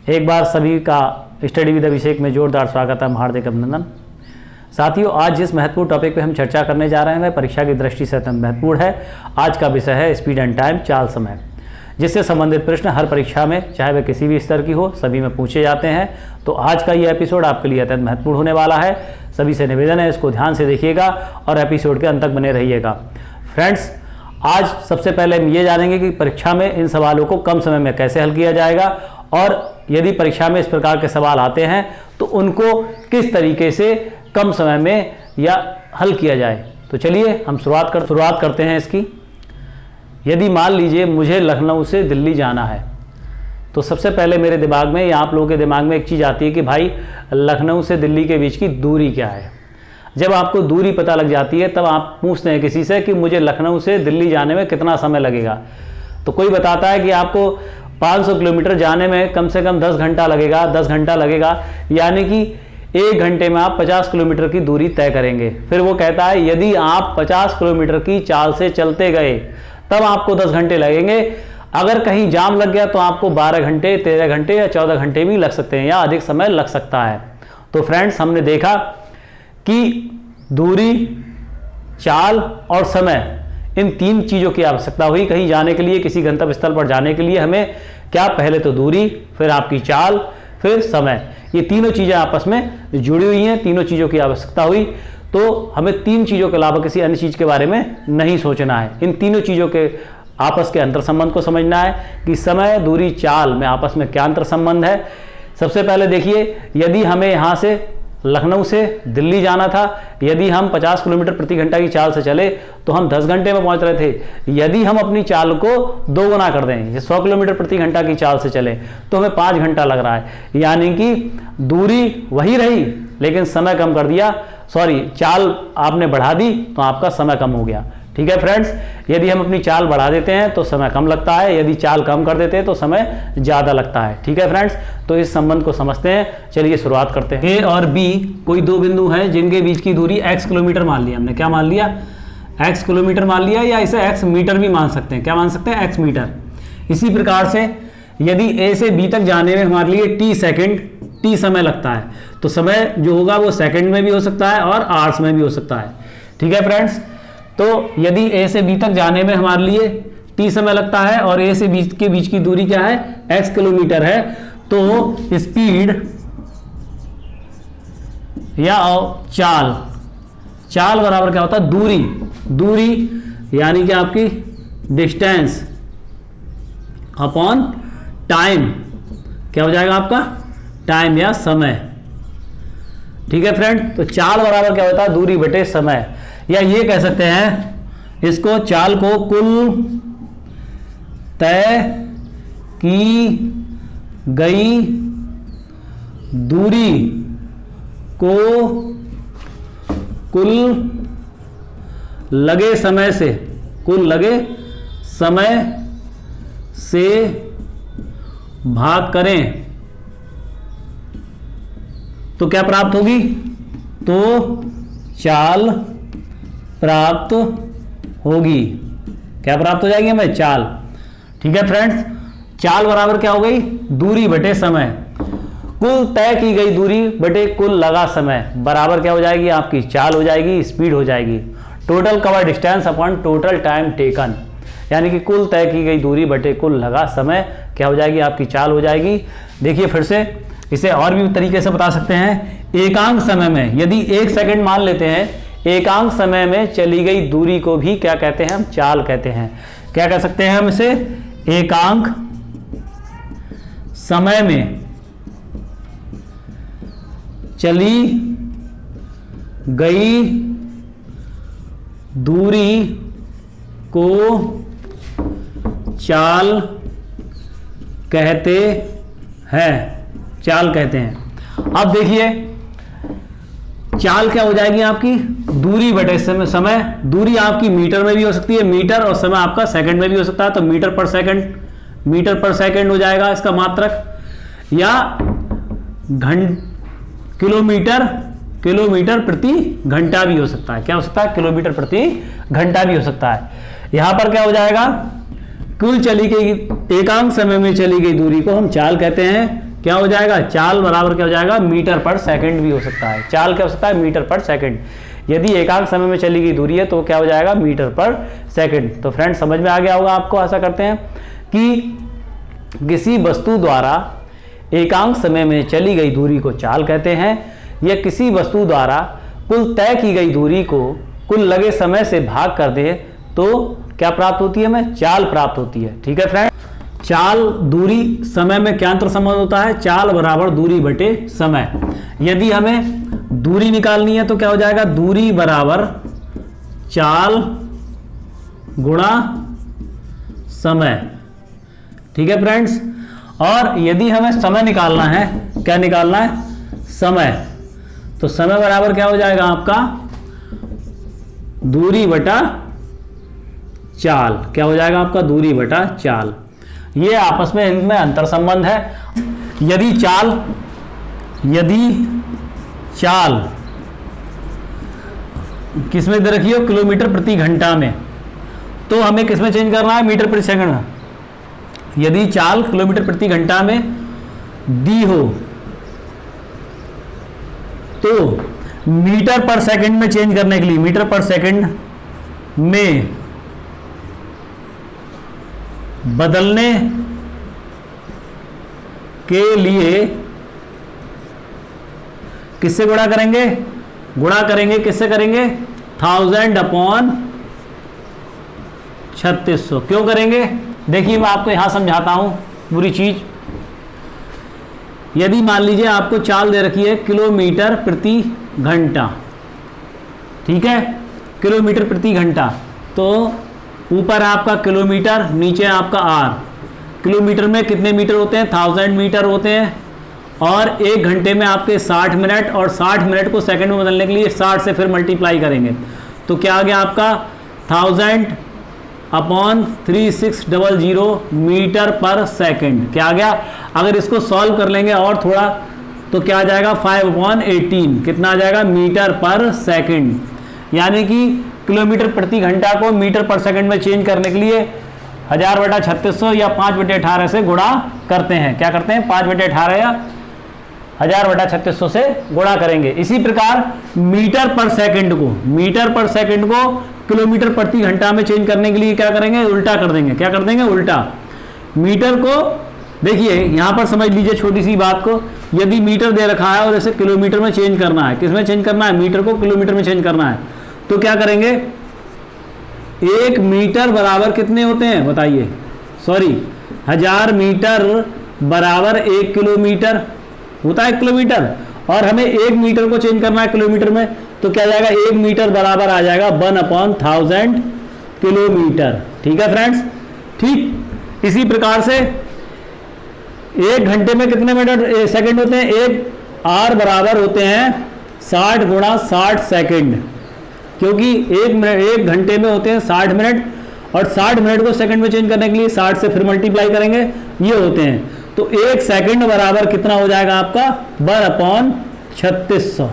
एक बार सभी का स्टडी विद अभिषेक में जोरदार स्वागत है, हार्दिक अभिनंदन। साथियों, आज जिस महत्वपूर्ण टॉपिक पे हम चर्चा करने जा रहे हैं वह परीक्षा की दृष्टि से अत्यंत महत्वपूर्ण है। आज का विषय है स्पीड एंड टाइम, चाल समय। जिससे संबंधित प्रश्न हर परीक्षा में, चाहे वह किसी भी स्तर की हो, सभी में पूछे जाते हैं। तो आज का ये एपिसोड आपके लिए अत्यंत महत्वपूर्ण होने वाला है। सभी से निवेदन है, इसको ध्यान से देखिएगा और एपिसोड के अंत तक बने रहिएगा। फ्रेंड्स, आज सबसे पहले हम ये जानेंगे कि परीक्षा में इन सवालों को कम समय में कैसे हल किया जाएगा, और यदि परीक्षा में इस प्रकार के सवाल आते हैं तो उनको किस तरीके से कम समय में या हल किया जाए। तो चलिए हम शुरुआत करते हैं इसकी। यदि मान लीजिए मुझे लखनऊ से दिल्ली जाना है, तो सबसे पहले मेरे दिमाग में या आप लोगों के दिमाग में एक चीज़ आती है कि भाई लखनऊ से दिल्ली के बीच की दूरी क्या है। जब आपको दूरी पता लग जाती है तब आप पूछते हैं किसी से कि मुझे लखनऊ से दिल्ली जाने में कितना समय लगेगा। तो कोई बताता है कि आपको 500 किलोमीटर जाने में कम से कम 10 घंटा लगेगा, 10 घंटा लगेगा, यानी कि 1 घंटे में आप 50 किलोमीटर की दूरी तय करेंगे। फिर वो कहता है यदि आप 50 किलोमीटर की चाल से चलते गए तब आपको 10 घंटे लगेंगे। अगर कहीं जाम लग गया तो आपको 12 घंटे, 13 घंटे या 14 घंटे भी लग सकते हैं या अधिक समय लग सकता है। तो फ्रेंड्स, हमने देखा कि दूरी, चाल और समय, इन 3 चीज़ों की आवश्यकता हुई कहीं जाने के लिए। किसी गंतव्य स्थल पर जाने के लिए हमें क्या, पहले तो दूरी, फिर आपकी चाल, फिर समय, ये तीनों चीज़ें आपस में जुड़ी हुई हैं। तीनों चीज़ों की आवश्यकता हुई तो हमें 3 चीज़ों के अलावा किसी अन्य चीज़ के बारे में नहीं सोचना है। इन तीनों चीज़ों के आपस के अंतर संबंध को समझना है कि समय, दूरी, चाल में आपस में क्या अंतर संबंध है। सबसे पहले देखिए, यदि हमें यहाँ से लखनऊ से दिल्ली जाना था, यदि हम 50 किलोमीटर प्रति घंटा की चाल से चले तो हम 10 घंटे में पहुंच रहे थे। यदि हम अपनी चाल को 2 गुना कर दें, 100 किलोमीटर प्रति घंटा की चाल से चले तो हमें 5 घंटा लग रहा है। यानी कि दूरी वही रही लेकिन समय कम कर दिया, चाल आपने बढ़ा दी तो आपका समय कम हो गया। ठीक है फ्रेंड्स, यदि हम अपनी चाल बढ़ा देते हैं तो समय कम लगता है, यदि चाल कम कर देते हैं तो समय ज़्यादा लगता है। ठीक है फ्रेंड्स, तो इस संबंध को समझते हैं। चलिए शुरुआत करते हैं। ए और बी कोई 2 बिंदु हैं जिनके बीच की दूरी x किलोमीटर मान लिया हमने। क्या मान लिया? x किलोमीटर मान लिया, या इसे x मीटर भी मान सकते हैं। क्या मान सकते हैं? x meter. इसी प्रकार से यदि a से b तक जाने में हमारे लिए t सेकेंड, t समय लगता है, तो समय जो होगा वो सेकेंड में भी हो सकता है और आवर्स में भी हो सकता है। ठीक है फ्रेंड्स, तो यदि a से b तक जाने में हमारे लिए t समय लगता है और a से b के बीच की दूरी क्या है? x किलोमीटर है, तो स्पीड या चाल बराबर क्या होता है? दूरी यानी कि आपकी डिस्टेंस अपॉन टाइम। क्या हो जाएगा आपका? टाइम या समय। ठीक है फ्रेंड, तो चाल बराबर क्या होता है? दूरी बटे समय। या ये कह सकते हैं इसको, चाल को कुल तय की गई दूरी को कुल लगे समय से भाग करें तो क्या प्राप्त होगी? तो चाल प्राप्त होगी। क्या प्राप्त हो जाएगी हमें? चाल। ठीक है फ्रेंड्स, चाल बराबर क्या हो गई? दूरी बटे समय। कुल तय की गई दूरी बटे कुल लगा समय बराबर क्या हो जाएगी? आपकी चाल हो जाएगी, स्पीड हो जाएगी। Total cover distance upon total time taken, यानी कि कुल तय की गई दूरी बटे कुल लगा समय क्या हो जाएगी? आपकी चाल हो जाएगी। देखिए फिर से इसे और भी तरीके से बता सकते हैं। एकांक समय में, यदि 1 सेकंड मान लेते हैं, एकांक समय में चली गई दूरी को भी क्या कहते हैं? हम चाल कहते हैं। क्या कह सकते हैं हम इसे? एकांक समय में चली गई दूरी को चाल कहते हैं। अब देखिए, चाल क्या हो जाएगी आपकी? दूरी बटे समय। दूरी आपकी मीटर में भी हो सकती है, मीटर, और समय आपका सेकंड में भी हो सकता है, तो मीटर पर सेकंड हो जाएगा इसका मात्रक, या किलोमीटर प्रति घंटा भी हो सकता है। क्या हो सकता है? किलोमीटर प्रति घंटा भी हो सकता है। यहां पर क्या हो जाएगा? कुल चली गई, एकांक समय में चली गई दूरी को हम चाल कहते हैं। क्या हो जाएगा, चाल बराबर क्या हो जाएगा, मीटर पर सेकंड भी हो सकता है। चाल क्या हो सकता है, मीटर पर सेकंड। यदि एकांक समय में चली गई दूरी है तो क्या हो जाएगा, मीटर पर सेकंड। तो फ्रेंड्स समझ में आ गया होगा आपको, आशा करते हैं कि किसी वस्तु द्वारा एकांक समय में चली गई दूरी को चाल कहते हैं, या किसी वस्तु द्वारा कुल तय की गई दूरी को कुल लगे समय से भाग कर दे तो क्या प्राप्त होती है, हमें चाल प्राप्त होती है। ठीक है फ्रेंड, चाल दूरी समय में क्या अंतर संबंध होता है, चाल बराबर दूरी बटे समय। यदि हमें दूरी निकालनी है तो क्या हो जाएगा, दूरी बराबर चाल गुणा समय। ठीक है फ्रेंड्स, और यदि हमें समय निकालना है, क्या निकालना है, समय, तो समय बराबर क्या हो जाएगा आपका, दूरी बटा चाल। क्या हो जाएगा आपका, दूरी बटा चाल। ये आपस में इनमें अंतर संबंध है। यदि चाल किसमें दे रखी हो, किलोमीटर प्रति घंटा में, तो हमें किसमें चेंज करना है, मीटर प्रति सेकंड में। यदि चाल किलोमीटर प्रति घंटा में दी हो तो मीटर पर सेकंड में चेंज करने के लिए, मीटर पर सेकंड में बदलने के लिए किससे गुणा करेंगे, किससे करेंगे, 1000 अपॉन 3600। क्यों करेंगे, देखिए मैं आपको यहां समझाता हूं पूरी चीज। यदि मान लीजिए आपको चाल दे रखी है किलोमीटर प्रति घंटा, ठीक है, किलोमीटर प्रति घंटा, तो ऊपर आपका किलोमीटर, नीचे आपका आर। किलोमीटर में कितने मीटर होते हैं, 1000 मीटर होते हैं, और एक घंटे में आपके 60 मिनट, और 60 मिनट को सेकंड में बदलने के लिए 60 से फिर मल्टीप्लाई करेंगे तो क्या आ गया आपका 1000 अपॉन 3600 मीटर पर सेकंड। क्या आ गया, अगर इसको सॉल्व कर लेंगे और थोड़ा तो क्या आ जाएगा, 5/18, कितना आ जाएगा, मीटर पर सेकंड। यानी कि किलोमीटर प्रति घंटा को मीटर पर सेकंड में चेंज करने के लिए 1000/3600 या 5/18 से गुणा करते हैं। क्या करते हैं, 5/18 या 1000/3600 से गुणा करेंगे। इसी प्रकार मीटर पर सेकंड को किलोमीटर प्रति घंटा में चेंज करने के लिए क्या करेंगे, उल्टा कर देंगे। क्या कर देंगे, उल्टा। मीटर को देखिए यहां पर समझ लीजिए छोटी सी बात को, यदि मीटर दे रखा है और इसे किलोमीटर में चेंज करना है, किसमें चेंज करना है, मीटर को किलोमीटर में चेंज करना है, तो क्या करेंगे, 1 मीटर बराबर कितने होते हैं बताइए, 1000 मीटर बराबर 1 किलोमीटर होता है, किलोमीटर, और हमें 1 मीटर को चेंज करना है किलोमीटर में, तो क्या जाएगा, 1 मीटर बराबर आ जाएगा 1/1000 किलोमीटर। ठीक है फ्रेंड्स, ठीक इसी प्रकार से 1 घंटे में कितने मिनट सेकंड होते हैं, एक आर बराबर होते हैं 60 × 60 सेकंड, क्योंकि एक घंटे में होते हैं 60 मिनट, और 60 मिनट को सेकंड में चेंज करने के लिए 60 से फिर मल्टीप्लाई करेंगे, ये होते हैं। तो 1 सेकंड बराबर कितना हो जाएगा आपका, 1/3600।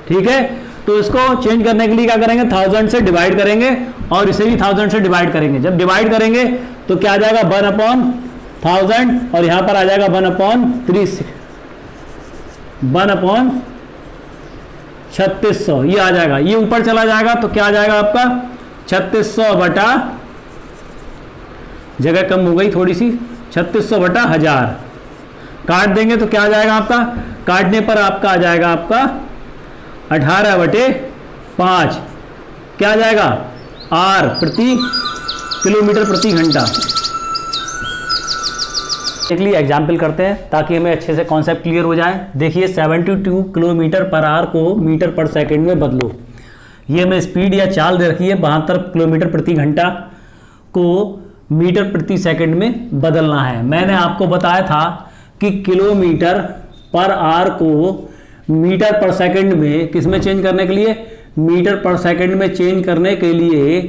ठीक है, तो इसको चेंज करने के लिए क्या करेंगे, 1000 से डिवाइड करेंगे, और इसे भी 1000 से डिवाइड करेंगे। जब डिवाइड करेंगे तो क्या आ जाएगा, 1/1000, और यहां पर आ जाएगा 1/3600, ये आ जाएगा, ये ऊपर चला जाएगा तो क्या आ जाएगा आपका 3600 बटा, जगह कम हो गई थोड़ी सी, 3600 बटा 1000 काट देंगे तो क्या आ जाएगा आपका, काटने पर आपका आ जाएगा आपका 18/5, क्या आ जाएगा, आर प्रति किलोमीटर प्रति घंटा। एक लिए एग्जाम्पल करते हैं ताकि हमें अच्छे से कॉन्सेप्ट क्लियर हो जाए। देखिए 72 किलोमीटर पर आवर को मीटर पर सेकंड में बदलो। ये हमें स्पीड या चाल दे रखी है 72 किलोमीटर प्रति घंटा को मीटर प्रति सेकंड में बदलना है। मैंने आपको बताया था कि किलोमीटर पर आवर को मीटर पर सेकंड में किस में चेंज करने के लिए, मीटर पर सेकंड में चेंज करने के लिए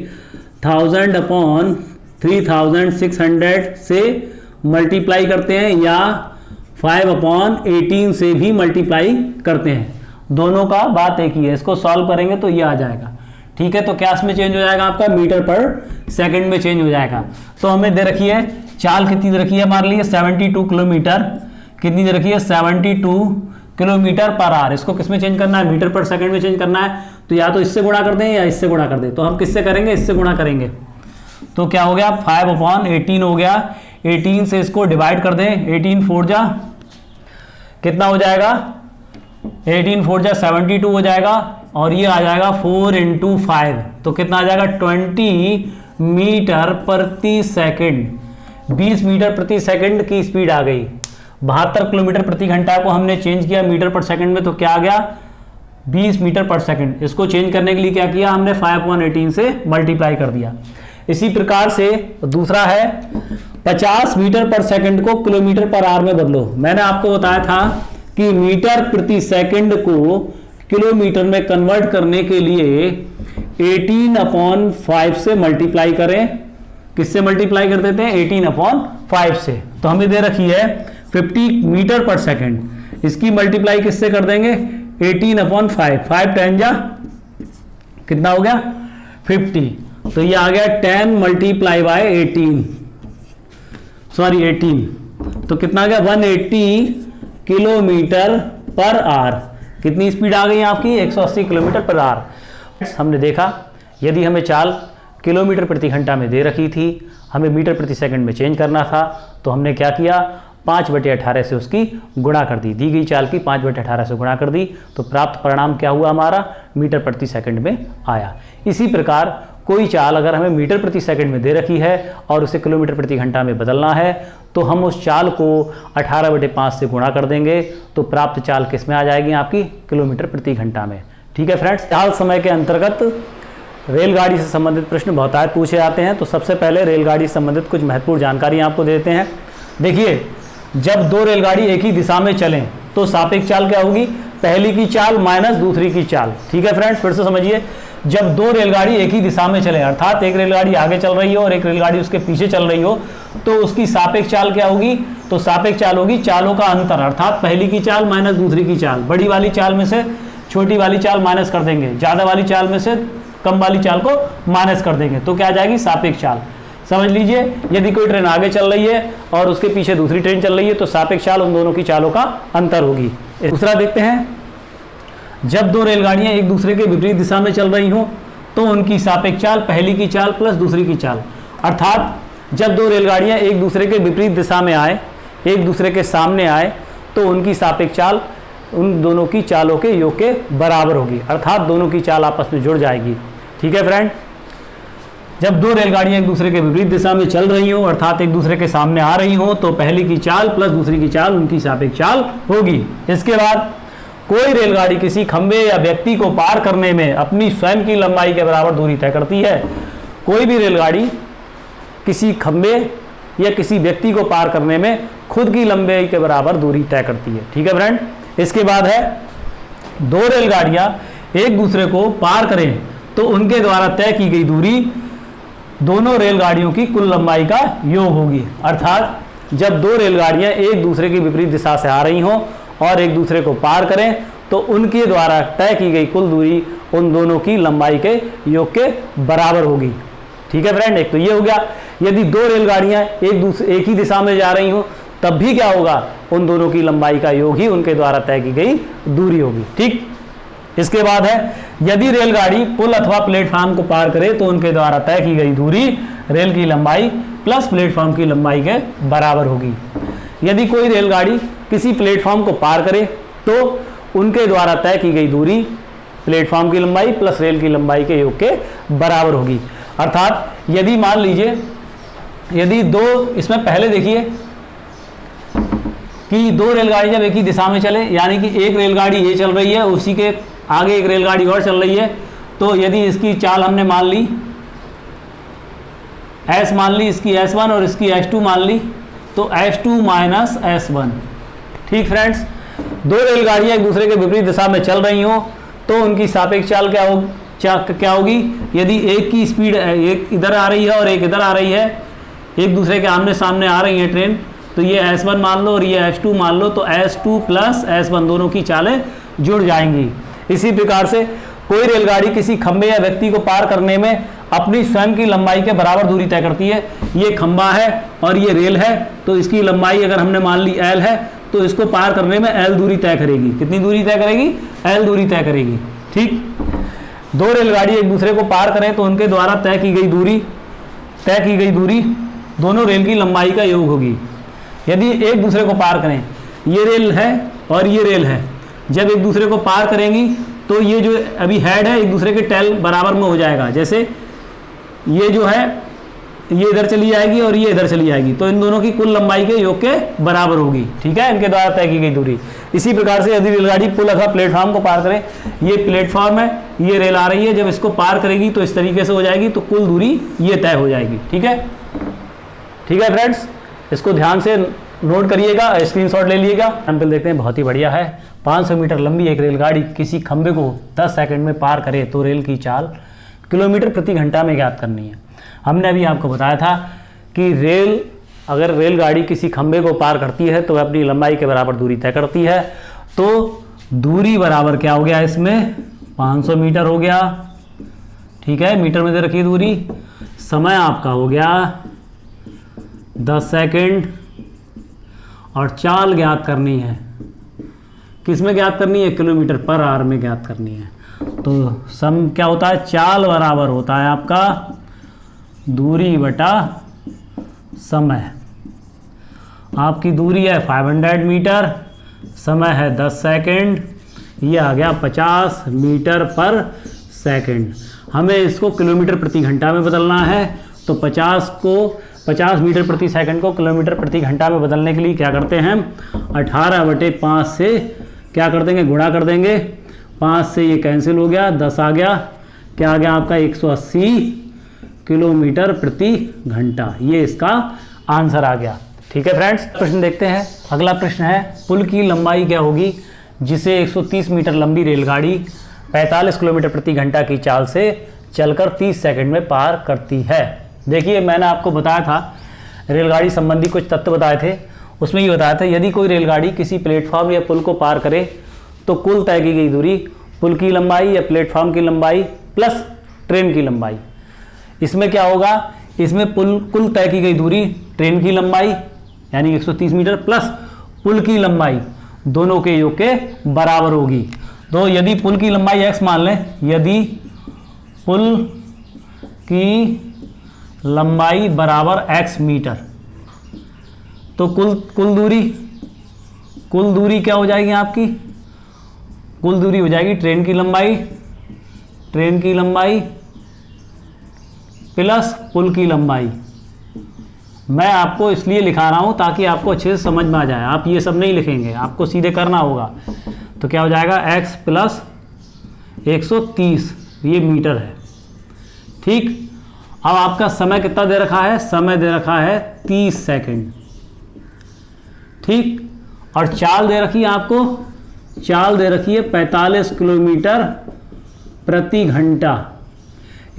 1000/3600 से मल्टीप्लाई करते हैं, या 5/18 से भी मल्टीप्लाई करते हैं। दोनों का बात एक ही है। इसको सॉल्व करेंगे तो ये आ जाएगा। ठीक है, तो क्या इसमें चेंज हो जाएगा आपका, मीटर पर सेकंड में चेंज हो जाएगा। तो हमें दे रखी है चाल कितनी दे रखी है हमारे लिए, 72 किलोमीटर, कितनी दे रखी है 72 किलोमीटर पर आवर। इसको किस में चेंज करना है, मीटर पर सेकंड में चेंज करना है। तो या तो इससे गुणा कर दें या इससे गुणा कर दें। तो हम किससे करेंगे, इससे गुणा करेंगे। तो क्या हो गया 5/18 हो गया। 18 से इसको डिवाइड कर दें, 18 4 जा कितना हो जाएगा, 18 4 जा 72 हो जाएगा, और ये आ जाएगा 4 × 5 तो कितना आ जाएगा 20 मीटर प्रति सेकंड। 20 मीटर प्रति सेकंड की स्पीड आ गई। 72 किलोमीटर प्रति घंटा को हमने चेंज किया मीटर पर सेकंड में, तो क्या आ गया 20 मीटर पर सेकंड। इसको चेंज करने के लिए क्या किया हमने 5/18 से मल्टीप्लाई कर दिया। इसी प्रकार से दूसरा है 50 मीटर पर सेकंड को किलोमीटर पर आवर में बदलो। मैंने आपको बताया था कि मीटर प्रति सेकंड को किलोमीटर में कन्वर्ट करने के लिए 18/5 से मल्टीप्लाई करें। किससे मल्टीप्लाई कर देते हैं, 18/5 से। तो हमें दे रखी है 50 मीटर पर सेकंड, इसकी मल्टीप्लाई किससे कर देंगे 18/5, 5 10 जा कितना हो गया 50। तो ये आ गया 10 × 18 सॉरी 18, तो कितना आ गया 180 किलोमीटर पर आवर। कितनी स्पीड आ गई आपकी 180 किलोमीटर पर आवर। हमने देखा यदि हमें चाल किलोमीटर प्रति घंटा में दे रखी थी, हमें मीटर प्रति सेकंड में चेंज करना था, तो हमने क्या किया 5/18 से उसकी गुणा कर दी गई चाल की 5/18 से गुणा कर दी, तो प्राप्त परिणाम क्या हुआ हमारा मीटर प्रति सेकंड में आया। इसी प्रकार कोई चाल अगर हमें मीटर प्रति सेकंड में दे रखी है और उसे किलोमीटर प्रति घंटा में बदलना है, तो हम उस चाल को 18/5 से गुणा कर देंगे, तो प्राप्त चाल किस में आ जाएगी आपकी किलोमीटर प्रति घंटा में। ठीक है फ्रेंड्स, चाल समय के अंतर्गत रेलगाड़ी से संबंधित प्रश्न बहुतायत पूछे जाते हैं। तो सबसे पहले रेलगाड़ी से संबंधित कुछ महत्वपूर्ण जानकारी आपको देते हैं। देखिए, जब दो रेलगाड़ी एक ही दिशा में चलें तो सापेक्ष चाल क्या होगी, पहली की चाल माइनस दूसरी की चाल। ठीक है फ्रेंड्स, फिर से समझिए, जब दो रेलगाड़ी एक ही दिशा में चले, अर्थात एक रेलगाड़ी आगे चल रही हो और एक रेलगाड़ी उसके पीछे चल रही हो, तो उसकी सापेक्ष चाल क्या होगी, तो सापेक्ष चाल होगी चालों का अंतर, अर्थात पहली की चाल माइनस दूसरी की चाल। बड़ी वाली चाल में से छोटी वाली चाल माइनस कर देंगे, ज़्यादा वाली चाल में से कम वाली चाल को माइनस कर देंगे, तो क्या आ जाएगी सापेक्ष चाल। समझ लीजिए, यदि कोई ट्रेन आगे चल रही है और उसके पीछे दूसरी ट्रेन चल रही है, तो सापेक्ष चाल उन दोनों की चालों का अंतर होगी। दूसरा देखते हैं, जब दो रेलगाड़ियां एक दूसरे के विपरीत दिशा में चल रही हों तो उनकी सापेक्ष चाल पहली की चाल प्लस दूसरी की चाल। अर्थात जब दो रेलगाड़ियां एक दूसरे के विपरीत दिशा में आए, एक दूसरे के सामने आए, तो उनकी सापेक्ष चाल उन दोनों की चालों के योग के बराबर होगी, अर्थात दोनों की चाल आपस में जुड़ जाएगी। ठीक है फ्रेंड, जब दो रेलगाड़ियां एक दूसरे के विपरीत दिशा में चल रही हों, अर्थात एक दूसरे के सामने आ रही हों, तो पहली की चाल प्लस दूसरी की चाल उनकी सापेक्ष चाल होगी। इसके बाद कोई रेलगाड़ी किसी खंबे या व्यक्ति को पार करने में अपनी स्वयं की लंबाई के बराबर दूरी तय करती है। कोई भी रेलगाड़ी किसी खंबे या किसी व्यक्ति को पार करने में खुद की लंबाई के बराबर दूरी तय करती है। ठीक है फ्रेंड, इसके बाद है दो रेलगाड़ियां एक दूसरे को पार करें तो उनके द्वारा तय की गई दूरी दोनों रेलगाड़ियों की कुल लंबाई का योग होगी। अर्थात जब दो रेलगाड़ियां एक दूसरे की विपरीत दिशा से आ रही हों और एक दूसरे को पार करें, तो उनके द्वारा तय की गई कुल दूरी उन दोनों की लंबाई के योग के बराबर होगी। ठीक है फ्रेंड, एक तो ये हो गया। यदि दो रेलगाड़ियां एक ही दिशा में जा रही हों, तब भी क्या होगा, उन दोनों की लंबाई का योग ही उनके द्वारा तय की गई दूरी होगी। ठीक, इसके बाद है, यदि रेलगाड़ी पुल अथवा प्लेटफॉर्म को पार करे तो उनके द्वारा तय की गई दूरी रेल की लंबाई प्लस प्लेटफॉर्म की लंबाई के बराबर होगी। यदि कोई रेलगाड़ी किसी प्लेटफॉर्म को पार करे तो उनके द्वारा तय की गई दूरी प्लेटफॉर्म की लंबाई प्लस रेल की लंबाई के योग के बराबर होगी। अर्थात यदि मान लीजिए, यदि दो, इसमें पहले देखिए कि दो रेलगाड़ी जब एक ही दिशा में चले, यानी कि एक रेलगाड़ी ये चल रही है, उसी के आगे एक रेलगाड़ी और चल रही है, तो यदि इसकी चाल हमने मान ली S मान ली, इसकी S1 और इसकी S2 मान ली, तो S2 माइनस S1। ठीक फ्रेंड्स, दो रेलगाड़ियां एक दूसरे के विपरीत दिशा में चल रही हों तो उनकी सापेक्ष चाल क्या होगी। यदि एक की स्पीड एक इधर आ रही है और एक इधर आ रही है, एक दूसरे के आमने सामने आ रही है ट्रेन, तो ये S1 मान लो और ये S2 मान लो, तो S2 प्लस S1 दोनों की चालें जुड़ जाएंगी। इसी प्रकार से कोई रेलगाड़ी किसी खंबे या व्यक्ति को पार करने में अपनी स्वयं की लंबाई के बराबर दूरी तय करती है। ये खंबा है और ये रेल है, तो इसकी लंबाई अगर हमने मान ली L है, तो इसको पार करने में L दूरी तय करेगी। कितनी दूरी तय करेगी? L दूरी तय करेगी। ठीक, दो रेलगाड़ी एक दूसरे को पार करें तो उनके द्वारा तय की गई दूरी दोनों रेल की लंबाई का योग होगी। यदि एक दूसरे को पार करें, ये रेल है और ये रेल है, जब एक दूसरे को पार करेंगी तो ये जो अभी हेड है एक दूसरे के टेल बराबर में हो जाएगा। जैसे ये जो है ये इधर चली जाएगी और ये इधर चली जाएगी, तो इन दोनों की कुल लंबाई के योग के बराबर होगी। ठीक है, इनके द्वारा तय की गई दूरी। इसी प्रकार से यदि रेलगाड़ी पुल अथवा प्लेटफॉर्म को पार करें, ये प्लेटफॉर्म है, ये रेल आ रही है, जब इसको पार करेगी तो इस तरीके से हो जाएगी, तो कुल दूरी ये तय हो जाएगी। ठीक है, ठीक है फ्रेंड्स, इसको ध्यान से नोट करिएगा, स्क्रीनशॉट ले लीजिएगा। एग्जाम्पल देखते हैं, बहुत ही बढ़िया है। 500 मीटर लंबी एक रेलगाड़ी किसी खंभे को 10 सेकंड में पार करे तो रेल की चाल किलोमीटर प्रति घंटा में ज्ञात करनी है। हमने अभी आपको बताया था कि अगर रेलगाड़ी किसी खंभे को पार करती है तो वह अपनी लंबाई के बराबर दूरी तय करती है। तो दूरी बराबर क्या हो गया इसमें? 500 मीटर हो गया। ठीक है, मीटर में दे रखी दूरी। समय आपका हो गया 10 सेकंड और चाल ज्ञात करनी है। किस में ज्ञात करनी है? किलोमीटर पर आवर में ज्ञात करनी है। तो सम क्या होता है? चाल बराबर होता है आपका दूरी बटा समय। आपकी दूरी है 500 मीटर, समय है 10 सेकंड, ये आ गया 50 मीटर पर सेकंड। हमें इसको किलोमीटर प्रति घंटा में बदलना है, तो 50 मीटर प्रति सेकंड को किलोमीटर प्रति घंटा में बदलने के लिए क्या करते हैं? 18/5 से क्या कर देंगे? गुणा कर देंगे। 5 से ये कैंसिल हो गया, 10 आ गया। क्या आ गया आपका? 180 किलोमीटर प्रति घंटा। ये इसका आंसर आ गया। ठीक है फ्रेंड्स, प्रश्न देखते हैं। अगला प्रश्न है, पुल की लंबाई क्या होगी जिसे 130 मीटर लंबी रेलगाड़ी 45 किलोमीटर प्रति घंटा की चाल से चलकर 30 सेकंड में पार करती है। देखिए, मैंने आपको बताया था, रेलगाड़ी संबंधी कुछ तथ्य बताए थे। उसमें ये बताया था, यदि कोई रेलगाड़ी किसी प्लेटफॉर्म या पुल को पार करे तो कुल तय की गई दूरी पुल की लंबाई या प्लेटफॉर्म की लंबाई प्लस ट्रेन की लंबाई। इसमें क्या होगा? इसमें कुल तय की गई दूरी ट्रेन की लंबाई यानी 130 मीटर प्लस पुल की लंबाई दोनों के योग के बराबर होगी। तो यदि पुल की लंबाई x मान लें, यदि पुल की लंबाई बराबर x मीटर, तो कुल दूरी क्या हो जाएगी आपकी? कुल दूरी हो जाएगी ट्रेन की लंबाई प्लस पुल की लंबाई। मैं आपको इसलिए लिखा रहा हूं ताकि आपको अच्छे से समझ में आ जाए। आप ये सब नहीं लिखेंगे, आपको सीधे करना होगा। तो क्या हो जाएगा? x प्लस 130, ये मीटर है। ठीक, अब आपका समय कितना दे रखा है? समय दे रखा है 30 सेकंड। ठीक, और चाल दे रखी है आपको, चाल दे रखी है 45 किलोमीटर प्रति घंटा।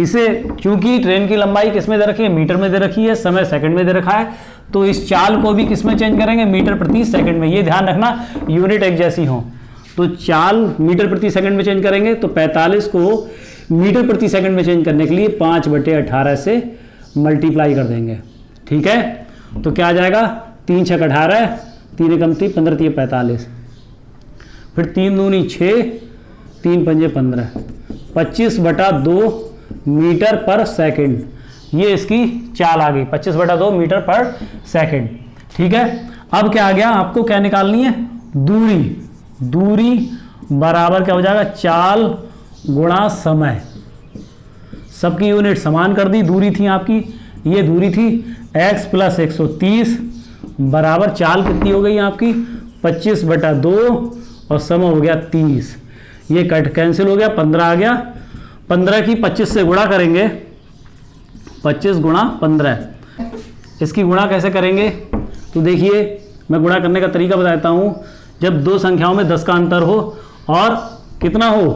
इसे चूंकि ट्रेन की लंबाई किस में दे रखी है? मीटर में दे रखी है, समय सेकंड में दे रखा है, तो इस चाल को भी किस में चेंज करेंगे? मीटर प्रति सेकंड में। ये ध्यान रखना, यूनिट एक जैसी हो। तो चाल मीटर प्रति सेकंड में चेंज करेंगे, तो 45 को मीटर प्रति सेकंड में चेंज करने के लिए 5/18 से मल्टीप्लाई कर देंगे। ठीक है, तो क्या आ जाएगा? 3 × 6 = 18, 3 × 3 = 15, 3 × 45, फिर 3 दूनी 6, 3 × 5 = 15, 25/2 मीटर पर सेकंड। ये इसकी चाल आ गई, 25/2 मीटर पर सेकंड। ठीक है, अब क्या आ गया? आपको क्या निकालनी है? दूरी बराबर क्या हो जाएगा? चाल गुणा समय। सबकी यूनिट समान कर दी। दूरी थी आपकी, ये दूरी थी x प्लस 130 बराबर चाल कितनी हो गई आपकी? 25/2 और समय हो गया 30। ये कट कैंसिल हो गया, 15 आ गया। 15 की 25 से गुणा करेंगे, 25 × 15। इसकी गुणा कैसे करेंगे? तो देखिए, मैं गुणा करने का तरीका बताता हूँ। जब दो संख्याओं में 10 का अंतर हो और कितना हो?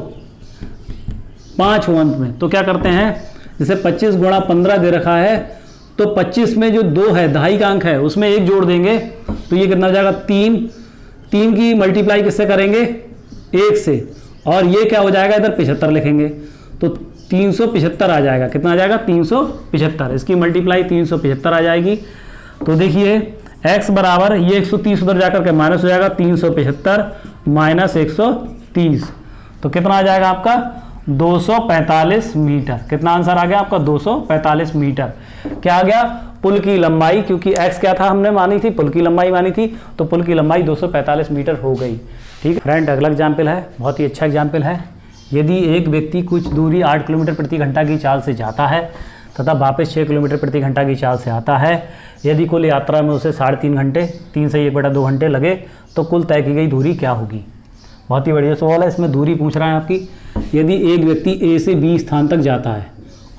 5 हो अंत में, तो क्या करते हैं? जैसे 25 × 15 दे रखा है, तो 25 में जो 2 है, दहाई का अंक है, उसमें 1 जोड़ देंगे, तो ये कितना हो जाएगा? 3। 3 की मल्टीप्लाई किससे करेंगे? 1 से। और ये क्या हो जाएगा? इधर 75 लिखेंगे, तो 375 आ जाएगा। कितना आ जाएगा? 375। इसकी मल्टीप्लाई 375 आ जाएगी। तो देखिए, x बराबर ये 130 उधर जाकर के माइनस हो जाएगा, 375 माइनस 130, तो कितना आ जाएगा आपका 245 मीटर। कितना आंसर आ गया आपका 245 मीटर। क्या आ गया, पुल की लंबाई, क्योंकि x क्या था हमने मानी थी, पुल की लंबाई मानी थी, तो पुल की लंबाई 245 मीटर हो गई। ठीक है फ्रेंड, अगला एग्जाम्पल है, बहुत ही अच्छा एग्जाम्पल है। यदि एक व्यक्ति कुछ दूरी 8 किलोमीटर प्रति घंटा की चाल से जाता है तथा वापस 6 किलोमीटर प्रति घंटा की चाल से आता है, यदि कुल यात्रा में उसे 3.5 घंटे 3 से 1/2 घंटे लगे, तो कुल तय की गई दूरी क्या होगी। बहुत ही बढ़िया सवाल है, इसमें दूरी पूछ रहा है आपकी। यदि एक व्यक्ति ए से बी स्थान तक जाता है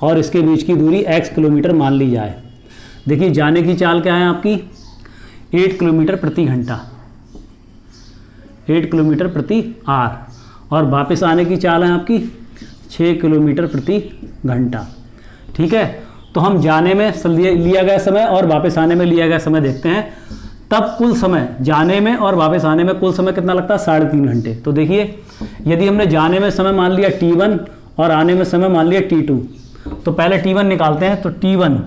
और इसके बीच की दूरी x किलोमीटर मान ली जाए। देखिए जाने की चाल क्या है आपकी 8 किलोमीटर प्रति घंटा, 8 किलोमीटर प्रति आर, और वापस आने की चाल है आपकी 6 किलोमीटर प्रति घंटा। ठीक है, तो हम जाने में लिया गया समय और वापस आने में लिया गया समय देखते हैं। तब कुल समय जाने में और वापस आने में कुल समय कितना लगता है 3.5 घंटे। तो देखिए यदि हमने जाने में समय मान लिया t1 और आने में समय मान लिया t2, तो पहले t1 निकालते हैं। तो t1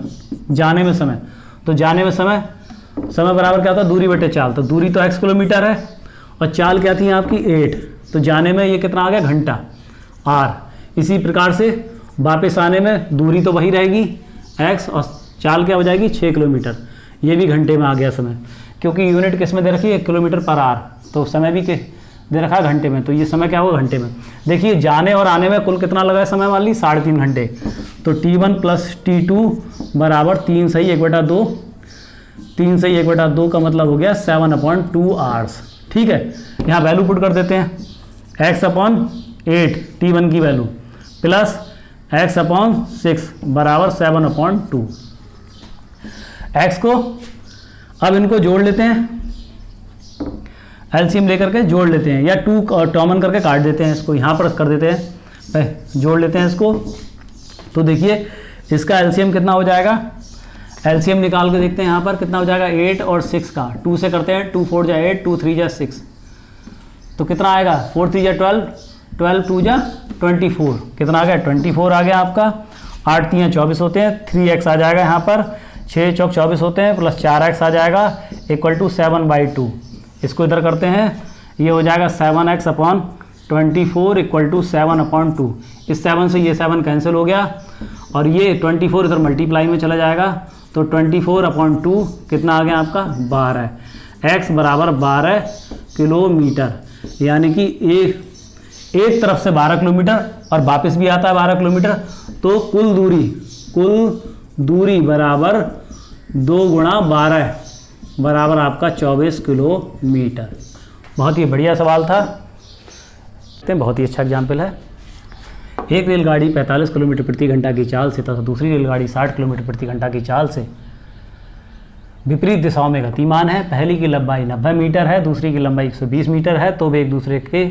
जाने में समय, तो जाने में समय बराबर क्या होता है दूरी बटे चाल। तो दूरी तो x किलोमीटर है और चाल क्या थी आपकी 8, तो जाने में ये कितना आ गया घंटा r। इसी प्रकार से वापस आने में दूरी तो वही रहेगी x और चाल क्या हो जाएगी 6 किलोमीटर, ये भी घंटे में आ गया समय, क्योंकि यूनिट किस में दे रखी है किलोमीटर पर आर, तो समय भी दे रखा है घंटे में, तो ये समय क्या होगा घंटे में। देखिए जाने और आने में कुल कितना लगा है समय मान ली 3.5 घंटे। तो t1 प्लस t2 बराबर 3 सही 1/2, 3 सही 1/2 का मतलब हो गया 7/2 आवर्स। ठीक है, यहाँ वैल्यू पुट कर देते हैं, x/8 t1 की वैल्यू प्लस x/6 बराबर 7/2। x को अब इनको जोड़ लेते हैं, एलसीएम लेकर के जोड़ लेते हैं, या 2 कॉमन करके काट देते हैं, इसको यहाँ पर कर देते हैं, जोड़ लेते हैं इसको। तो देखिए इसका एलसीएम कितना हो जाएगा, एलसीएम निकाल के देखते हैं यहाँ पर कितना हो जाएगा 8 और 6 का, 2 से करते हैं, 2 4 जा 8, 2 3 जा 6, तो कितना आएगा 4 3 जा 12, 12 2 जा 24, कितना आ गया 24 आ गया आपका। 8 3 24 होते हैं, 3x आ जाएगा यहाँ पर, 6 चौक 24 होते हैं, प्लस 4x आ जाएगा इक्वल टू 7/2। इसको इधर करते हैं, ये हो जाएगा 7x/24 इक्वल टू 7/2। इस 7 से ये 7 कैंसिल हो गया और ये 24 इधर मल्टीप्लाई में चला जाएगा, तो 24/2 कितना आ गया आपका 12। x बराबर 12 किलोमीटर, यानी कि एक तरफ से 12 किलोमीटर और वापस भी आता है 12 किलोमीटर, तो कुल दूरी बराबर 2 गुणा 12 बराबर आपका 24 किलोमीटर। बहुत ही बढ़िया सवाल था, बहुत ही अच्छा एग्जाम्पल है। एक रेलगाड़ी 45 किलोमीटर प्रति घंटा की चाल से तथा दूसरी रेलगाड़ी 60 किलोमीटर प्रति घंटा की चाल से विपरीत दिशाओं में गतिमान है। पहली की लंबाई 90 मीटर है, दूसरी की लंबाई 120 मीटर है, तो वे एक दूसरे के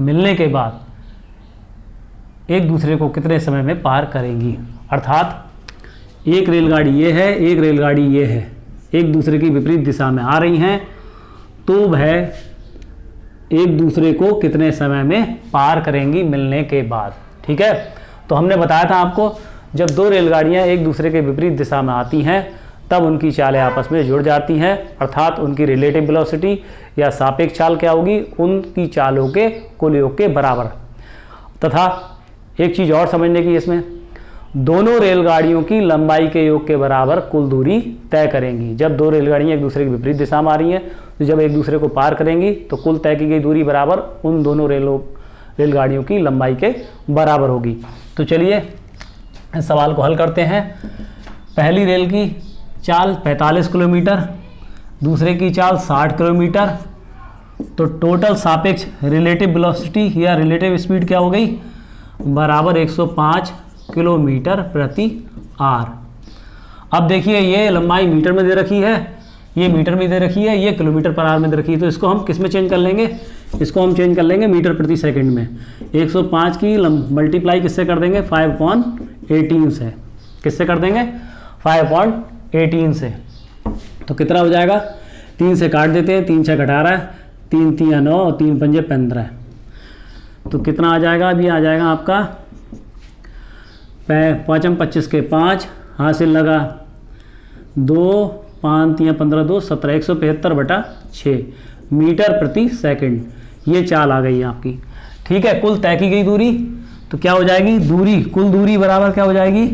मिलने के बाद एक दूसरे को कितने समय में पार करेंगी। अर्थात एक रेलगाड़ी ये है, एक रेलगाड़ी ये है, एक दूसरे की विपरीत दिशा में आ रही हैं, तो वह एक दूसरे को कितने समय में पार करेंगी मिलने के बाद। ठीक है, तो हमने बताया था आपको जब दो रेलगाड़ियां एक दूसरे के विपरीत दिशा में आती हैं तब उनकी चालें आपस में जुड़ जाती हैं, अर्थात उनकी रिलेटिव वेलोसिटी या सापेक्ष चाल क्या होगी उनकी चालों के कुल योग के बराबर। तथा एक चीज़ और समझने की, इसमें दोनों रेलगाड़ियों की लंबाई के योग के बराबर कुल दूरी तय करेंगी। जब दो रेलगाड़ियां एक दूसरे के विपरीत दिशा में आ रही हैं तो जब एक दूसरे को पार करेंगी तो कुल तय की गई दूरी बराबर उन दोनों रेलगाड़ियों की लंबाई के बराबर होगी। तो चलिए इस सवाल को हल करते हैं। पहली रेल की चाल 45 किलोमीटर, दूसरे की चाल 60 किलोमीटर, तो टोटल सापेक्ष रिलेटिव वेलोसिटी या रिलेटिव स्पीड क्या हो गई बराबर 105 किलोमीटर प्रति आर। अब देखिए ये लंबाई मीटर में दे रखी है, ये मीटर में दे रखी है, ये किलोमीटर पर आर में दे रखी है, तो इसको हम किस में चेंज कर लेंगे, इसको हम चेंज कर लेंगे मीटर प्रति सेकंड में। 105 की मल्टीप्लाई किससे कर देंगे 5/18 से, किससे कर देंगे 5/18 से, तो कितना हो जाएगा 3 से काट देते हैं, 3 6 18, 3 3 9 और 3 5 15, तो कितना आ जाएगा, अभी आ जाएगा आपका 5 25 के 5 हासिल लगा 2 5 3 15 2 17 175/6 मीटर प्रति सेकंड, ये चाल आ गई आपकी। ठीक है, कुल तय की गई दूरी तो क्या हो जाएगी, दूरी कुल दूरी बराबर क्या हो जाएगी,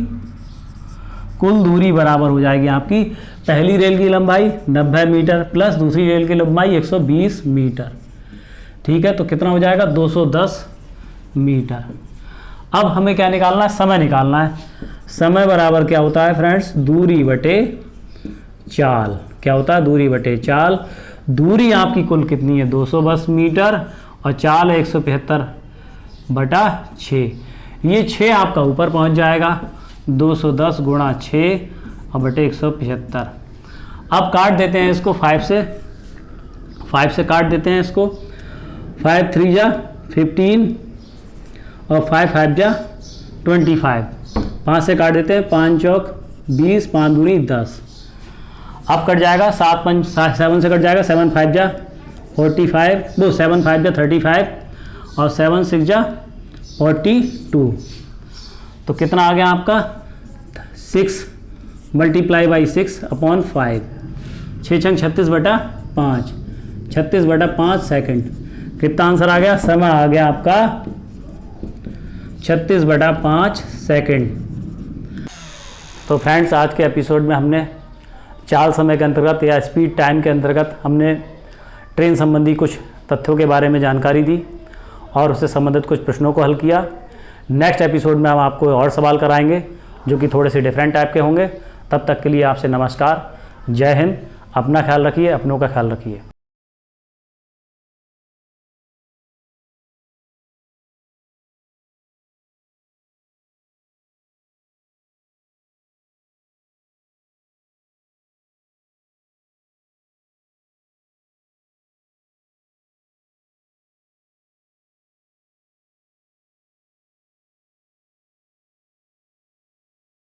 कुल दूरी बराबर हो जाएगी आपकी पहली रेल की लंबाई 90 मीटर प्लस दूसरी रेल की लंबाई 120 मीटर। ठीक है, तो कितना हो जाएगा 210 मीटर। अब हमें क्या निकालना है, समय निकालना है। समय बराबर क्या होता है फ्रेंड्स, दूरी बटे चाल। क्या होता है, दूरी बटे चाल। दूरी आपकी कुल कितनी है 210 मीटर और चाल है 175/6। ये 6 आपका ऊपर पहुंच जाएगा, 210 गुणा 6 और बटे 175। अब काट देते हैं इसको 5 से काट देते हैं इसको। 5 3 जा 15 और 5 5 जा 25। 5 से काट देते हैं, 5 चौक 20, 5 दूनी 10। अब कट जाएगा 7 से कट जाएगा, 7 5 जा 45, 7 5 जा 35 और 7 6 जा 42। तो कितना आ गया आपका 6 × 6/5, 6 छंग 36/5, 36/5 सेकंड। कितना आंसर आ गया, समय आ गया आपका 36/5 सेकंड। तो फ्रेंड्स, आज के एपिसोड में हमने चाल समय के अंतर्गत या स्पीड टाइम के अंतर्गत हमने ट्रेन संबंधी कुछ तथ्यों के बारे में जानकारी दी और उससे संबंधित कुछ प्रश्नों को हल किया। नेक्स्ट एपिसोड में हम आपको और सवाल कराएंगे जो कि थोड़े से डिफरेंट टाइप के होंगे। तब तक के लिए आपसे नमस्कार, जय हिंद। अपना ख्याल रखिए, अपनों का ख्याल रखिए।